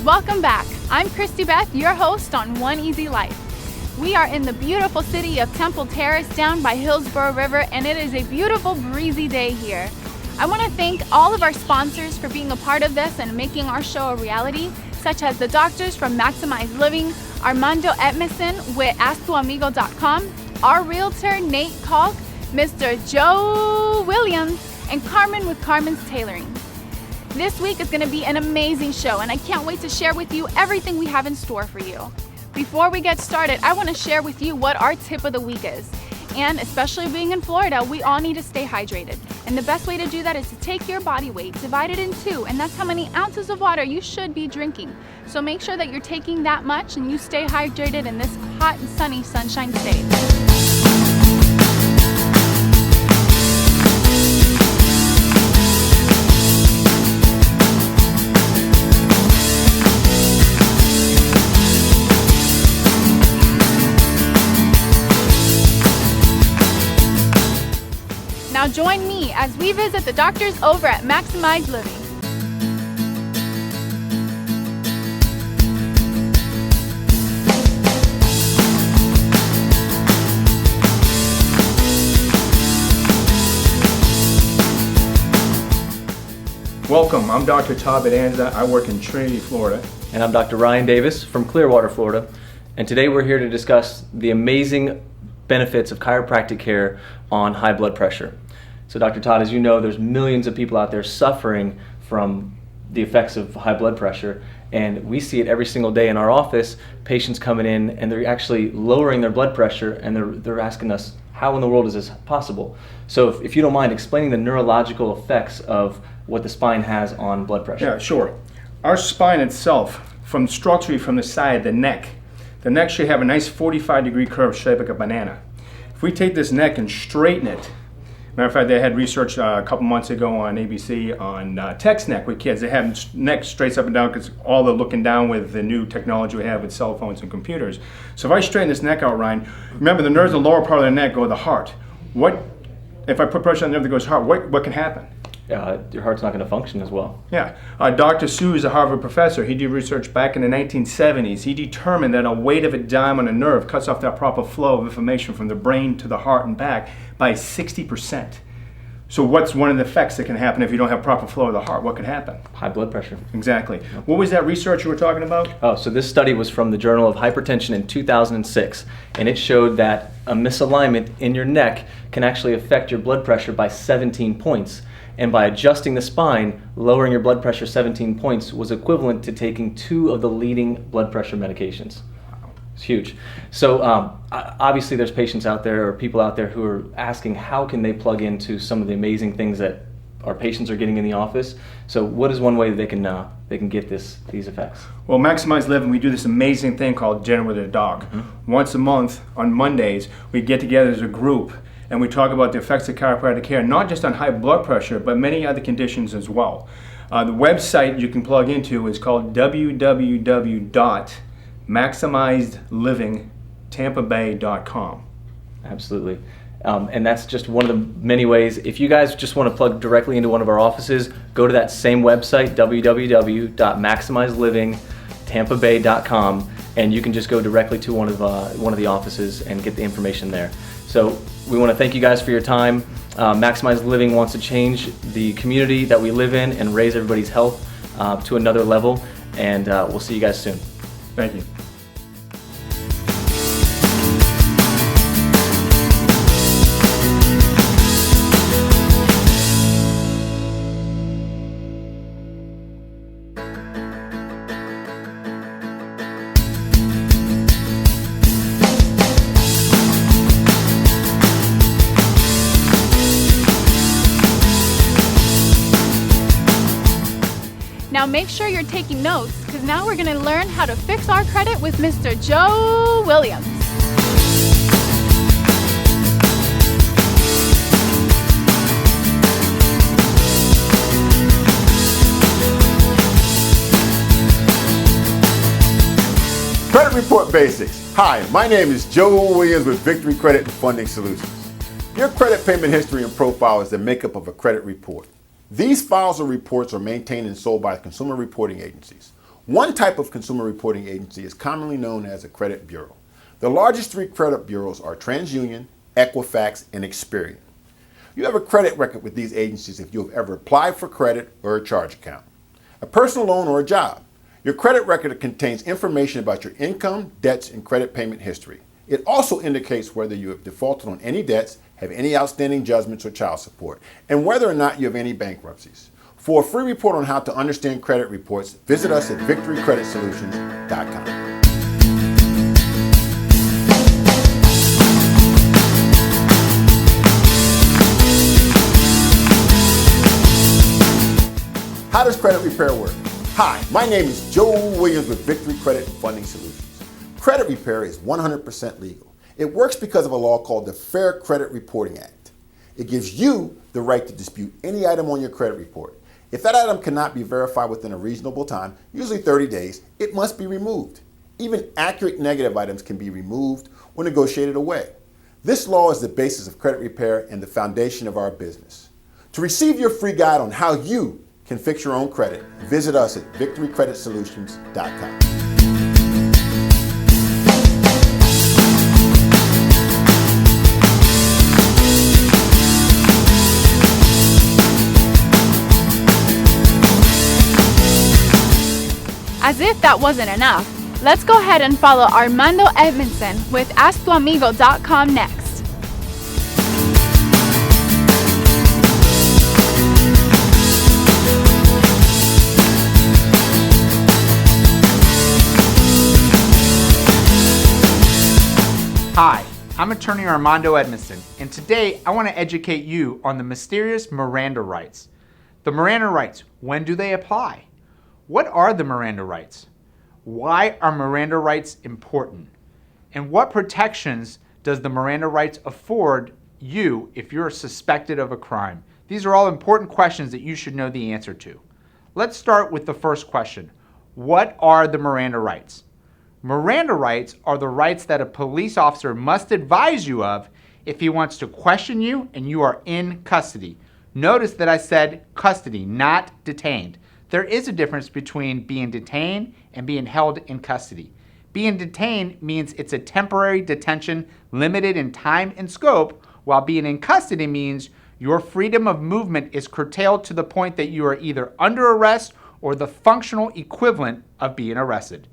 welcome back. I'm Christy Beth, your host on 1EZLIFE. We are in the beautiful city of Temple Terrace down by Hillsborough River, and it is a beautiful breezy day here. I want to thank all of our sponsors for being a part of this and making our show a reality, such as the doctors from Maximize Living, Armando Etmison with AskTuAmigo.com, our realtor Nate Kalk, Mr. Joe Williams, and Carmen with Carmen's Tailoring. This week is going to be an amazing show, and I can't wait to share with you everything we have in store for you. Before we get started, I want to share with you what our tip of the week is. And especially being in Florida, we all need to stay hydrated. And the best way to do that is to take your body weight, divide it in two, and that's how many ounces of water you should be drinking. So make sure that you're taking that much and you stay hydrated in this hot and sunny Sunshine State. Now join me as we visit the doctors over at Maximize Living. Welcome, I'm Dr. Todd Bedanza. I work in Trinity, Florida. And I'm Dr. Ryan Davis from Clearwater, Florida. And today we're here to discuss the amazing benefits of chiropractic care on high blood pressure. So Dr. Todd, as you know, there's millions of people out there suffering from the effects of high blood pressure, and we see it every single day in our office, patients coming in and they're actually lowering their blood pressure, and they're asking us, how in the world is this possible? So if you don't mind explaining the neurological effects of what the spine has on blood pressure. Yeah, sure. Our spine itself, structurally from the side, the neck should have a nice 45-degree curve shaped like a banana. If we take this neck and straighten it, matter of fact, they had research a couple months ago on ABC on text neck with kids. They have neck straight up and down because all they're looking down with the new technology we have with cell phones and computers. So if I straighten this neck out, Ryan, remember the nerves in the lower part of the neck go to the heart. What if I put pressure on the nerve that goes to the heart? What can happen? Your heart's not going to function as well. Yeah. Dr. Sue is a Harvard professor. He did research back in the 1970s. He determined that a weight of a dime on a nerve cuts off that proper flow of information from the brain to the heart and back by 60%. So what's one of the effects that can happen if you don't have proper flow of the heart? What could happen? High blood pressure. Exactly. What was that research you were talking about? Oh, so this study was from the Journal of Hypertension in 2006, and it showed that a misalignment in your neck can actually affect your blood pressure by 17 points. And by adjusting the spine, lowering your blood pressure 17 points was equivalent to taking 2 of the leading blood pressure medications. It's huge. So obviously there's patients out there or people out there who are asking how can they plug into some of the amazing things that our patients are getting in the office. So what is one way that they can get these effects? Well, Maximize Living, we do this amazing thing called Dinner with a Doc. Mm-hmm. Once a month on Mondays, we get together as a group and we talk about the effects of chiropractic care, not just on high blood pressure, but many other conditions as well. The website you can plug into is called www.maximizedlivingtampabay.com. Absolutely. And that's just one of the many ways. If you guys just want to plug directly into one of our offices, go to that same website, www.maximizedlivingtampabay.com, and you can just go directly to one of the offices and get the information there. So we want to thank you guys for your time. Maximize Living wants to change the community that we live in and raise everybody's health to another level, and we'll see you guys soon. Thank you. Now make sure you're taking notes, because now we're going to learn how to fix our credit with Mr. Joe Williams. Credit Report Basics. Hi, my name is Joe Williams with Victory Credit and Funding Solutions. Your credit payment history and profile is the makeup of a credit report. These files or reports are maintained and sold by consumer reporting agencies. One type of consumer reporting agency is commonly known as a credit bureau. The largest three credit bureaus are TransUnion, Equifax, and Experian. You have a credit record with these agencies if you have ever applied for credit or a charge account, a personal loan, or a job. Your credit record contains information about your income, debts, and credit payment history. It also indicates whether you have defaulted on any debts, have any outstanding judgments or child support, and whether or not you have any bankruptcies. For a free report on how to understand credit reports, visit us at victorycreditsolutions.com. How does credit repair work? Hi, my name is Joe Williams with Victory Credit and Funding Solutions. Credit repair is 100% legal. It works because of a law called the Fair Credit Reporting Act. It gives you the right to dispute any item on your credit report. If that item cannot be verified within a reasonable time, usually 30 days, it must be removed. Even accurate negative items can be removed or negotiated away. This law is the basis of credit repair and the foundation of our business. To receive your free guide on how you can fix your own credit, visit us at victorycreditsolutions.com. As if that wasn't enough, let's go ahead and follow Armando Edmondson with AskTuAmigo.com next. Hi, I'm attorney Armando Edmondson, and today I want to educate you on the mysterious Miranda rights. The Miranda rights, when do they apply? What are the Miranda rights? Why are Miranda rights important? And what protections does the Miranda rights afford you if you're suspected of a crime? These are all important questions that you should know the answer to. Let's start with the first question. What are the Miranda rights? Miranda rights are the rights that a police officer must advise you of if he wants to question you and you are in custody. Notice that I said custody, not detained. There is a difference between being detained and being held in custody. Being detained means it's a temporary detention limited in time and scope, while being in custody means your freedom of movement is curtailed to the point that you are either under arrest or the functional equivalent of being arrested.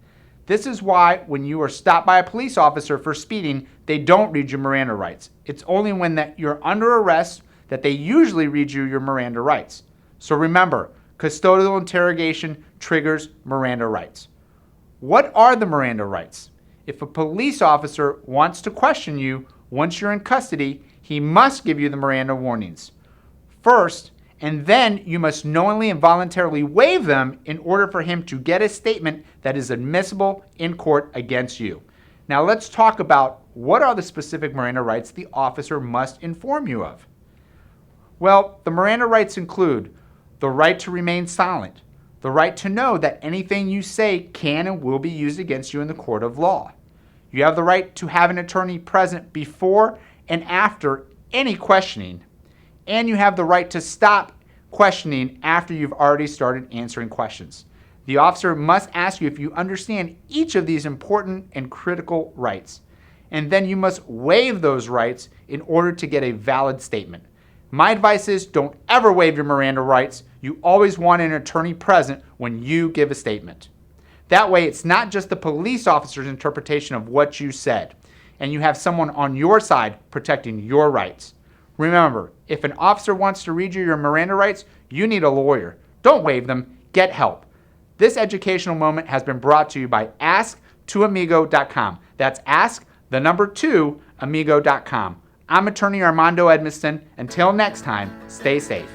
This is why when you are stopped by a police officer for speeding, they don't read your Miranda rights. It's only when that you're under arrest that they usually read you your Miranda rights. So remember, custodial interrogation triggers Miranda rights. What are the Miranda rights? If a police officer wants to question you once you're in custody, he must give you the Miranda warnings first, and then you must knowingly and voluntarily waive them in order for him to get a statement that is admissible in court against you. Now let's talk about what are the specific Miranda rights the officer must inform you of. Well, the Miranda rights include the right to remain silent, the right to know that anything you say can and will be used against you in the court of law. You have the right to have an attorney present before and after any questioning, and you have the right to stop questioning after you've already started answering questions. The officer must ask you if you understand each of these important and critical rights, and then you must waive those rights in order to get a valid statement. My advice is don't ever waive your Miranda rights. You always want an attorney present when you give a statement. That way, it's not just the police officer's interpretation of what you said, and you have someone on your side protecting your rights. Remember, if an officer wants to read you your Miranda rights, you need a lawyer. Don't waive them. Get help. This educational moment has been brought to you by AskTuAmigo.com. That's ask2amigo.com. I'm attorney Armando Edmondson. Until next time, stay safe.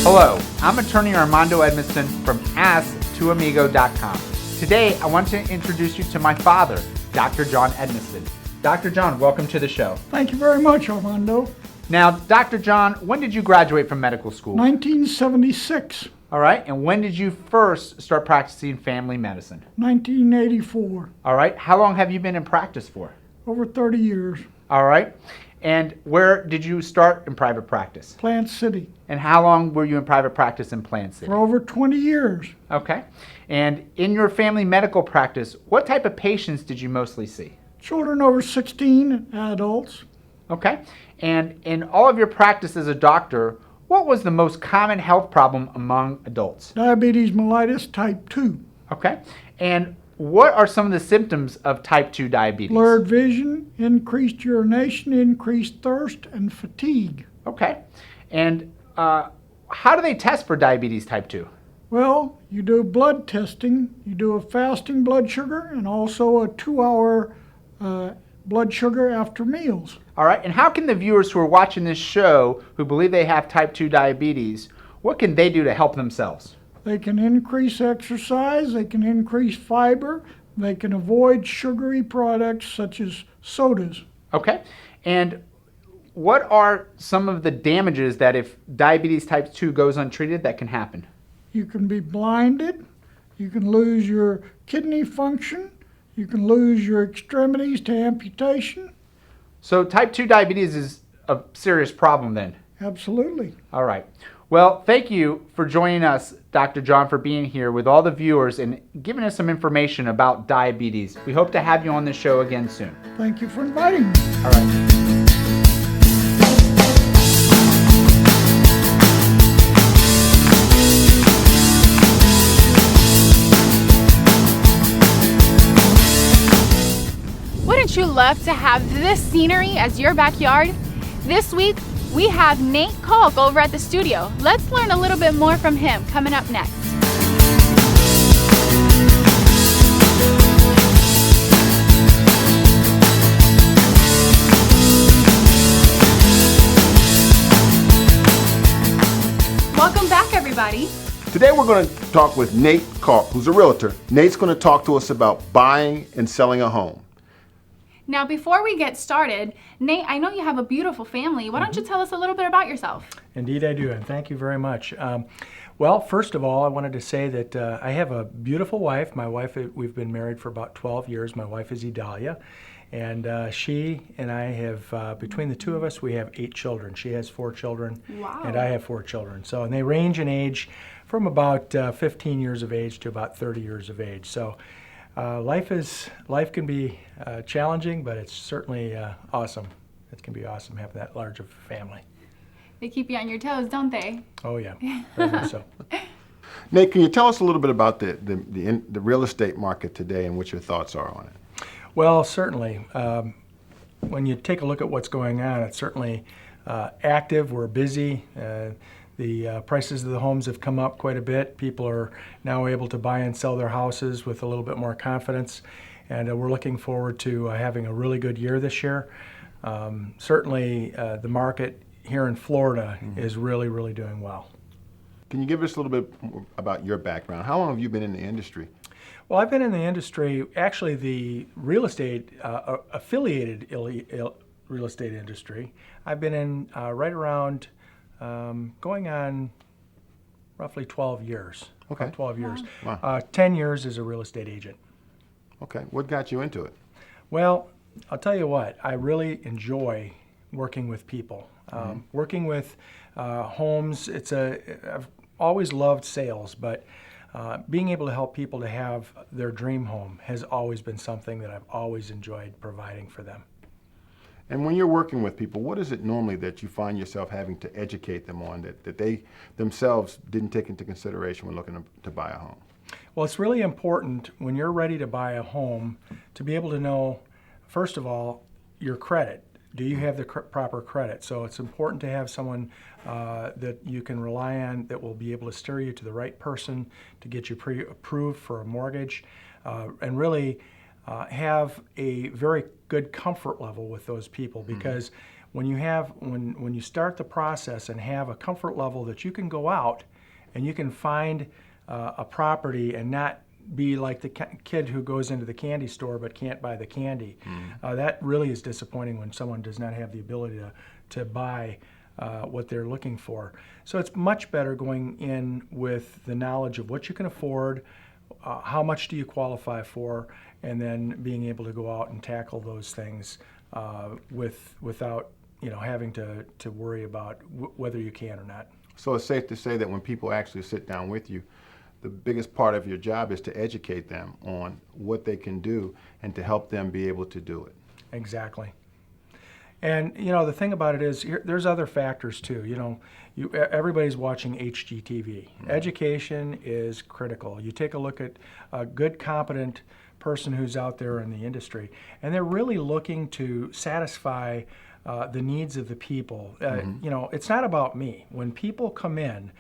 Hello, I'm attorney Armando Edmondson from AskTuAmigo.com. Today, I want to introduce you to my father, Dr. John Edmondson. Dr. John, welcome to the show. Thank you very much, Armando. Now, Dr. John, when did you graduate from medical school? 1976. All right. And when did you first start practicing family medicine? 1984, All right. How long have you been in practice for? over 30 years. All right. And where did you start in private practice? Plant City, And how long were you in private practice in Plant City? for over 20 years. Okay. And in your family medical practice, what type of patients did you mostly see? Children over 16, and adults. Okay. And in all of your practice as a doctor, what was the most common health problem among adults? Diabetes mellitus type 2. Okay. And what are some of the symptoms of type 2 diabetes? Blurred vision, increased urination, increased thirst, and fatigue. Okay. And how do they test for diabetes type 2? Well, you do blood testing, you do a fasting blood sugar, and also a 2-hour blood sugar after meals. All right. And how can the viewers who are watching this show who believe they have type 2 diabetes, what can they do to help themselves? They can increase exercise, they can increase fiber, they can avoid sugary products such as sodas. Okay. And what are some of the damages that if diabetes type 2 goes untreated that can happen? You can be blinded, you can lose your kidney function, you can lose your extremities to amputation. So type 2 diabetes is a serious problem then. Absolutely. All right. Well, thank you for joining us, Dr. John, for being here with all the viewers and giving us some information about diabetes. We hope to have you on the show again soon. Thank you for inviting me. All right. Wouldn't you love to have this scenery as your backyard? This week, we have Nate Kalk over at the studio. Let's learn a little bit more from him coming up next. Welcome back, everybody. Today we're going to talk with Nate Kalk, who's a realtor. Nate's going to talk to us about buying and selling a home. Now, before we get started, Nate, I know you have a beautiful family. Why don't you tell us a little bit about yourself? Indeed I do, and thank you very much. Well, first of all, I wanted to say that I have a beautiful wife. My wife, we've been married for about 12 years. My wife is Idalia, and she and I have, between the two of us, we have 8 children. She has 4 children, Wow. and I have 4 children. So, and they range in age from about 15 years of age to about 30 years of age. So. Life can be challenging, but it's certainly awesome. It can be awesome having that large of a family. They keep you on your toes, don't they? Oh yeah, very much so. Nate, can you tell us a little bit about the real estate market today and what your thoughts are on it? Well, certainly. When you take a look at what's going on, it's certainly active. We're busy. The prices of the homes have come up quite a bit. People are now able to buy and sell their houses with a little bit more confidence, and we're looking forward to having a really good year this year. Certainly, the market here in Florida is really, really doing well. Can you give us a little bit more about your background? How long have you been in the industry? Well, I've been in the industry, actually the real estate, affiliated real estate industry. I've been in right around going on roughly 12 years. Okay. 12 years. Wow. 10 years as a real estate agent. Okay. What got you into it? Well, I'll tell you what, I really enjoy working with people. Working with homes, I've always loved sales, but being able to help people to have their dream home has always been something that I've always enjoyed providing for them. And when you're working with people, what is it normally that you find yourself having to educate them on that they themselves didn't take into consideration when looking to buy a home? Well, it's really important when you're ready to buy a home to be able to know, first of all, your credit. Do you have the proper credit? So it's important to have someone that you can rely on that will be able to steer you to the right person to get you pre-approved for a mortgage, and really have a very good comfort level with those people, because when you start the process and have a comfort level that you can go out and you can find a property and not be like the kid who goes into the candy store but can't buy the candy. That really is disappointing when someone does not have the ability to buy what they're looking for. So it's much better going in with the knowledge of what you can afford, how much do you qualify for, and then being able to go out and tackle those things without having to worry about whether you can or not. So it's safe to say that when people actually sit down with you, the biggest part of your job is to educate them on what they can do and to help them be able to do it. Exactly. And the thing about it is, there's other factors too. Everybody's watching HGTV. Education is critical. You take a look at a good, competent person who's out there in the industry, and they're really looking to satisfy the needs of the people. It's not about me. When people come in,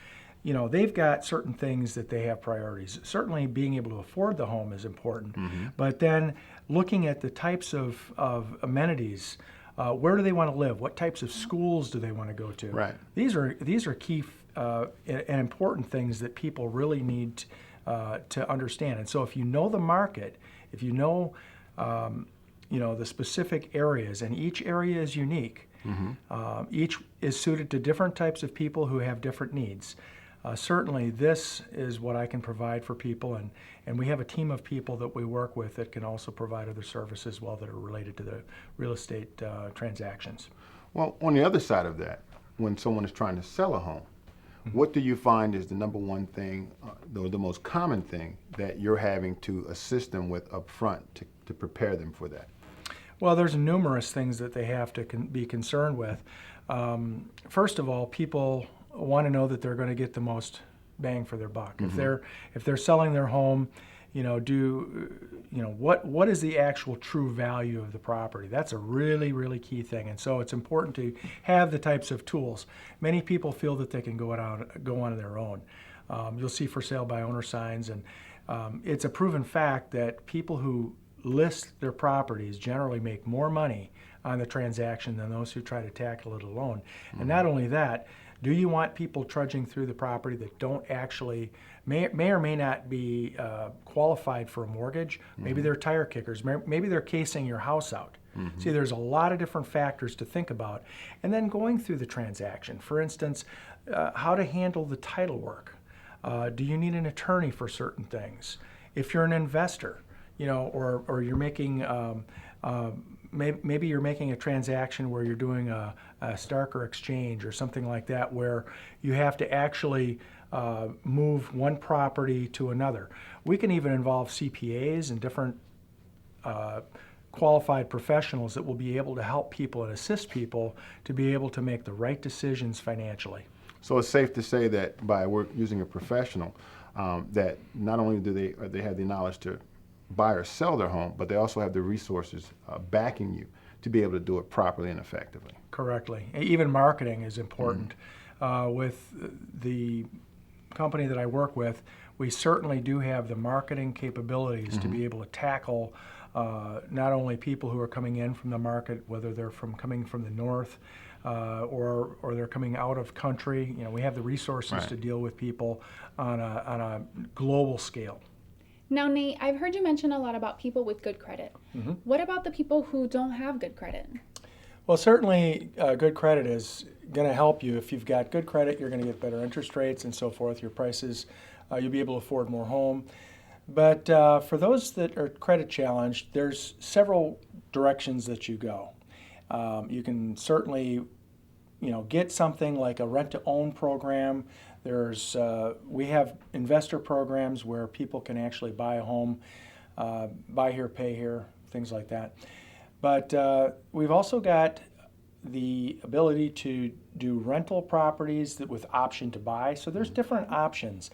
they've got certain things that they have priorities. Certainly being able to afford the home is important, but then looking at the types of amenities, where do they want to live? What types of schools do they want to go to? Right. These are key and important things that people really need to understand. And so if you know the market, if you know the specific areas, and each area is unique, each is suited to different types of people who have different needs. Certainly this is what I can provide for people, and we have a team of people that we work with that can also provide other services as well that are related to the real estate transactions. Well, on the other side of that, when someone is trying to sell a home, what do you find is the number one thing, the most common thing that you're having to assist them with up front to prepare them for that? Well, there's numerous things that they have to be concerned with. First of all, people want to know that they're going to get the most bang for their buck. If they're selling their home, what is the actual true value of the property? That's a really, really key thing. And so it's important to have the types of tools. Many people feel that they can go on their own. You'll see for sale by owner signs, and it's a proven fact that people who list their properties generally make more money on the transaction than those who try to tackle it alone. And not only that, do you want people trudging through the property that don't actually, may or may not be qualified for a mortgage? Maybe they're tire kickers. Maybe they're casing your house out. See, there's a lot of different factors to think about. And then going through the transaction. For instance, how to handle the title work. Do you need an attorney for certain things? If you're an investor, or you're making, maybe you're making a transaction where you're doing a Starker exchange or something like that, where you have to actually move one property to another. We can even involve CPAs and different qualified professionals that will be able to help people and assist people to be able to make the right decisions financially. So it's safe to say that by using a professional, that not only do they have the knowledge to buy or sell their home, but they also have the resources backing you to be able to do it properly and effectively. Correctly. Even marketing is important. With the company that I work with, we certainly do have the marketing capabilities to be able to tackle not only people who are coming in from the market, whether they're coming from the north or they're coming out of country. We have the resources to deal with people on a global scale. Now, Nate, I've heard you mention a lot about people with good credit. What about the people who don't have good credit? Well, certainly good credit is going to help you. If you've got good credit, you're going to get better interest rates and so forth. Your prices, you'll be able to afford more home. But for those that are credit challenged, there's several directions that you go. You can certainly, get something like a rent-to-own program. We have investor programs where people can actually buy a home, buy here, pay here, things like that. But we've also got the ability to do rental properties with option to buy. So there's different options.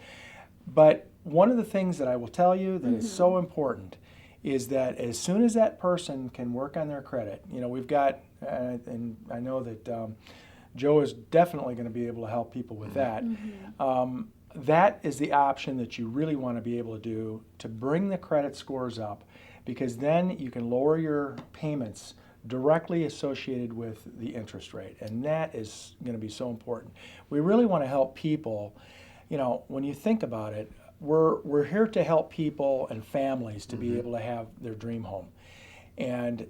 But one of the things that I will tell you that is so important is that as soon as that person can work on their credit, we've got, and I know that Joe is definitely going to be able to help people with that. That is the option that you really want to be able to do to bring the credit scores up, because then you can lower your payments directly associated with the interest rate, and that is going to be so important. We really want to help people. When you think about it, we're here to help people and families to be able to have their dream home. And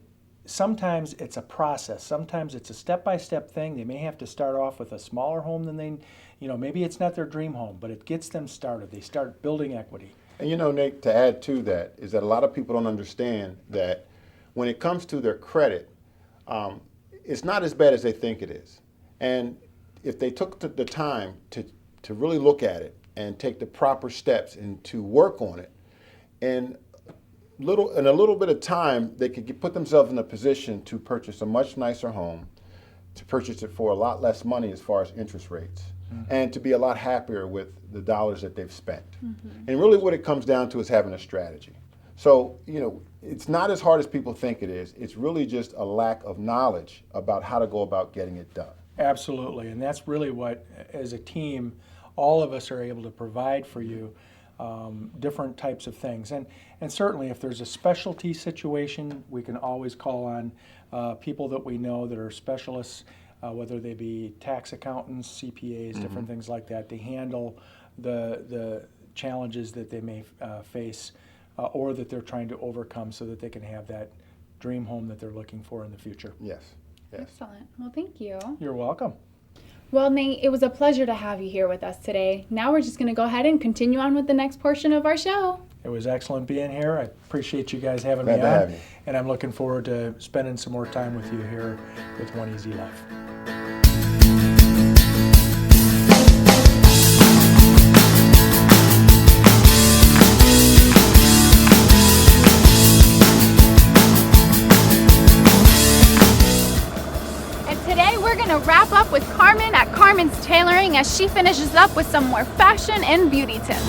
sometimes it's a process. Sometimes it's a step-by-step thing. They may have to start off with a smaller home than they, maybe it's not their dream home, but it gets them started. They start building equity. And Nate, to add to that is that a lot of people don't understand that when it comes to their credit, it's not as bad as they think it is. And if they took the time to really look at it and take the proper steps and to work on it, and in a little bit of time, they could put themselves in a position to purchase a much nicer home, to purchase it for a lot less money as far as interest rates, and to be a lot happier with the dollars that they've spent. And really what it comes down to is having a strategy. So, it's not as hard as people think it is. It's really just a lack of knowledge about how to go about getting it done. Absolutely, and that's really what, as a team, all of us are able to provide for you. Different types of things. And certainly if there's a specialty situation, we can always call on people that we know that are specialists, whether they be tax accountants, CPAs, different things like that, to handle the challenges that they may face or that they're trying to overcome so that they can have that dream home that they're looking for in the future. Yes. Excellent. Well, thank you. You're welcome. Well, Nate, it was a pleasure to have you here with us today. Now we're just going to go ahead and continue on with the next portion of our show. It was excellent being here. I appreciate you guys having Glad me to on. have you. And I'm looking forward to spending some more time with you here with 1EZLIFE. Wrap up with Carmen at Carmen's Tailoring as she finishes up with some more fashion and beauty tips.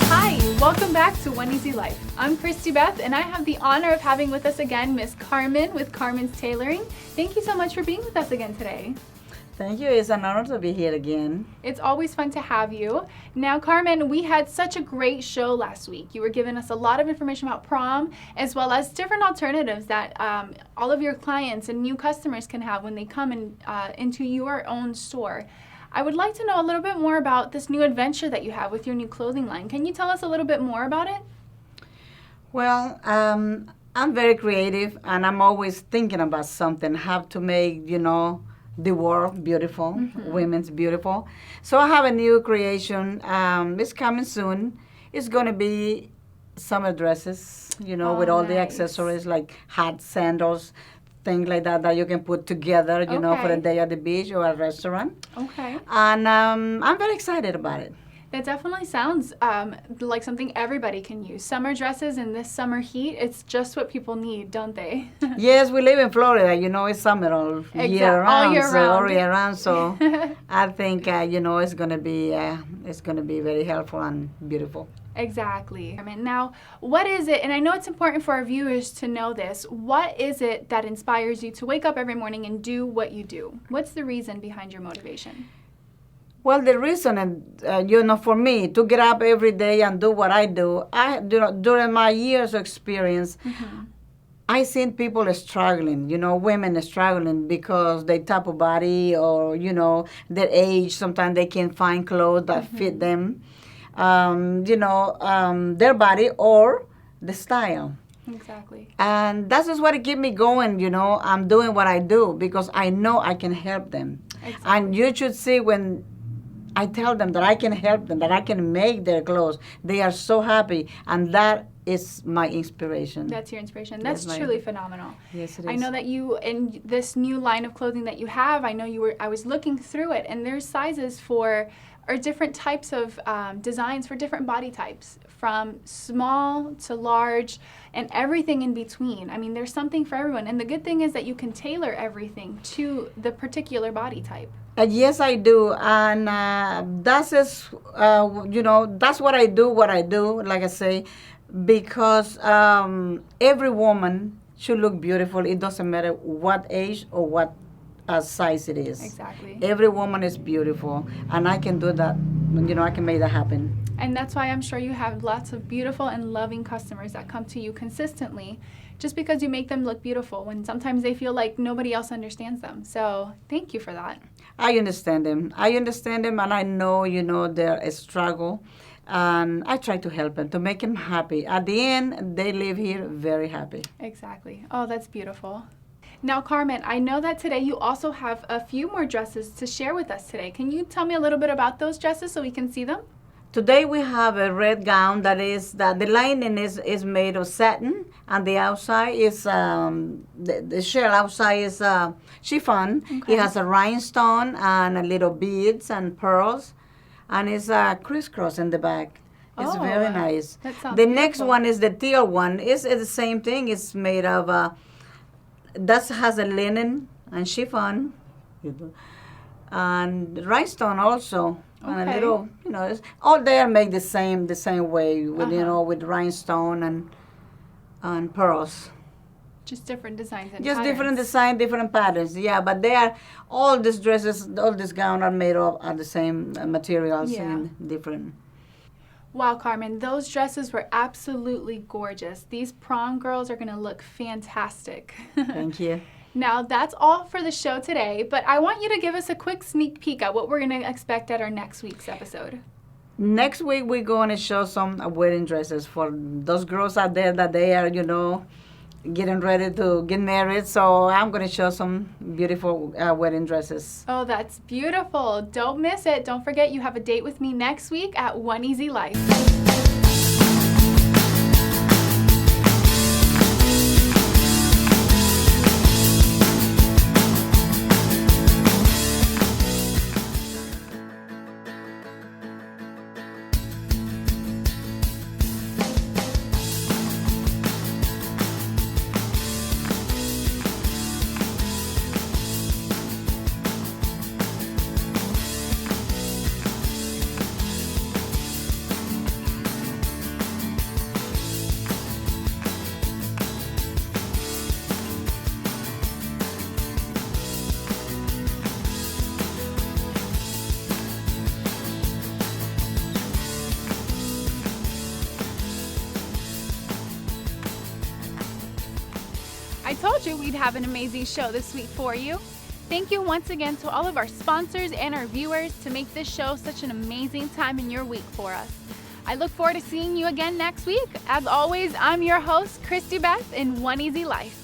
Hi, welcome back to 1EZLIFE. I'm Christy Beth and I have the honor of having with us again Miss Carmen with Carmen's Tailoring. Thank you so much for being with us again today. Thank you. It's an honor to be here again. It's always fun to have you. Now, Carmen, we had such a great show last week. You were giving us a lot of information about prom, as well as different alternatives that all of your clients and new customers can have when they come into your own store. I would like to know a little bit more about this new adventure that you have with your new clothing line. Can you tell us a little bit more about it? Well, I'm very creative, and I'm always thinking about something, how to make, the world beautiful, women's beautiful. So I have a new creation. It's coming soon. It's going to be summer dresses, with all the accessories like hats, sandals, things like that you can put together, for a day at the beach or a restaurant. Okay. And I'm very excited about it. That definitely sounds like something everybody can use. Summer dresses in this summer heat, it's just what people need, don't they? Yes, we live in Florida. It's summer all year round. So I think it's gonna be very helpful and beautiful. Exactly. Now, what is it, and I know it's important for our viewers to know this, what is it that inspires you to wake up every morning and do what you do? What's the reason behind your motivation? Well, the reason, for me to get up every day and do what I do, during my years of experience, I seen people struggling, women struggling because they type of body or, their age. Sometimes they can't find clothes that fit them, their body or the style. Exactly. And that's just what it keeps me going, I'm doing what I do because I know I can help them. Exactly. And you should see when I tell them that I can help them, that I can make their clothes. They are so happy, and that is my inspiration. That's your inspiration. That's truly phenomenal. Yes, it is. I know that you, in this new line of clothing that you have, I was looking through it, and there's sizes or different types of designs for different body types, from small to large and everything in between. There's something for everyone. And the good thing is that you can tailor everything to the particular body type. Yes, I do, and that's what I do, like I say, because every woman should look beautiful. It doesn't matter what age or what size it is. Exactly. Every woman is beautiful, and I can do that I can make that happen. And that's why I'm sure you have lots of beautiful and loving customers that come to you consistently just because you make them look beautiful when sometimes they feel like nobody else understands them. So thank you for that. I understand them. And I know, their struggle. And I try to help them, to make them happy. At the end, they live here very happy. Exactly. Oh, that's beautiful. Now, Carmen, I know that today you also have a few more dresses to share with us today. Can you tell me a little bit about those dresses so we can see them? Today we have a red gown that the lining is made of satin, and the outside is the shell outside is chiffon. Okay. It has a rhinestone and a little beads and pearls, and it's crisscross in the back. It's Oh, very nice. that sounds The next beautiful. one is the teal one. It's the same thing. It's made of that has a linen and chiffon, and rhinestone also. And a Okay. little, it's, all they are made the same way with with rhinestone and pearls. Just different designs and Just different patterns. design, different patterns. Yeah, but they are all these dresses, all these gowns are made of the same materials Yeah. and different. Wow, Carmen, those dresses were absolutely gorgeous. These prom girls are going to look fantastic. Thank you. Now, that's all for the show today, but I want you to give us a quick sneak peek at what we're going to expect at our next week's episode. Next week we're going to show some wedding dresses for those girls out there that they are, getting ready to get married. So I'm going to show some beautiful wedding dresses. Oh, that's beautiful. Don't miss it. Don't forget you have a date with me next week at 1EZLIFE. I told you we'd have an amazing show this week for you. Thank you once again to all of our sponsors and our viewers to make this show such an amazing time in your week for us. I look forward to seeing you again next week. As always, I'm your host, Christy Beth in 1EZLIFE.